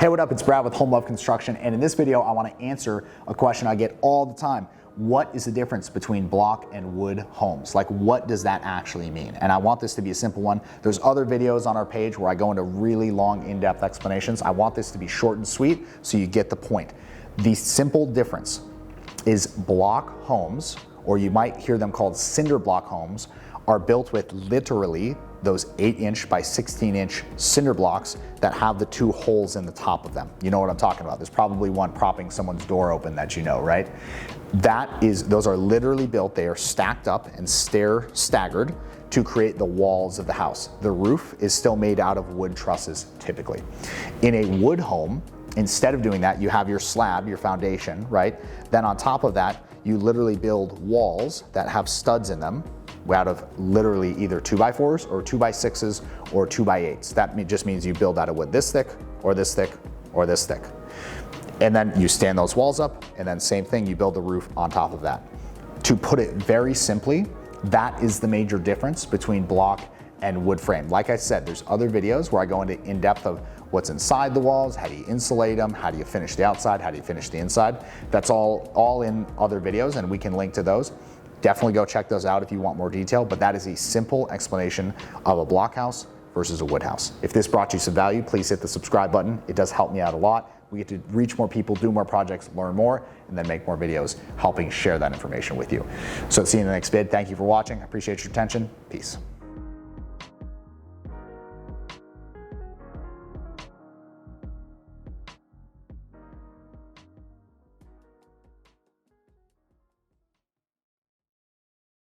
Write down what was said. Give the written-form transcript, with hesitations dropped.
Hey, what up? It's Brad with Home Love Construction, and in this video I want to answer a question I get all the time. What is the difference between block and wood homes? Like, what does that actually mean? And I want this to be a simple one. There's other videos on our page where I go into really long, in-depth explanations. I want this to be short and sweet so you get the point. The simple difference is block homes, or you might hear them called cinder block homes, are built with literally those 8-inch by 16-inch cinder blocks that have the two holes in the top of them. You know what I'm talking about. There's probably one propping someone's door open that you know, right? Those are literally built, they are stacked up and staggered to create the walls of the house. The roof is still made out of wood trusses typically. In a wood home, instead of doing that, you have your slab, your foundation, right? Then on top of that, you literally build walls that have studs in them out of literally either 2x4s or 2x6s or 2x8s. That just means you build out of wood this thick or this thick or this thick. And then you stand those walls up, and then same thing, you build the roof on top of that. To put it very simply, that is the major difference between block and wood frame. Like I said, there's other videos where I go into in-depth of what's inside the walls, how do you insulate them, how do you finish the outside, how do you finish the inside. That's all in other videos, and we can link to those. Definitely go check those out if you want more detail, but that is a simple explanation of a block house versus a wood house. If this brought you some value, please hit the subscribe button. It does help me out a lot. We get to reach more people, do more projects, learn more, and then make more videos helping share that information with you. So see you in the next vid. Thank you for watching. I appreciate your attention. Peace.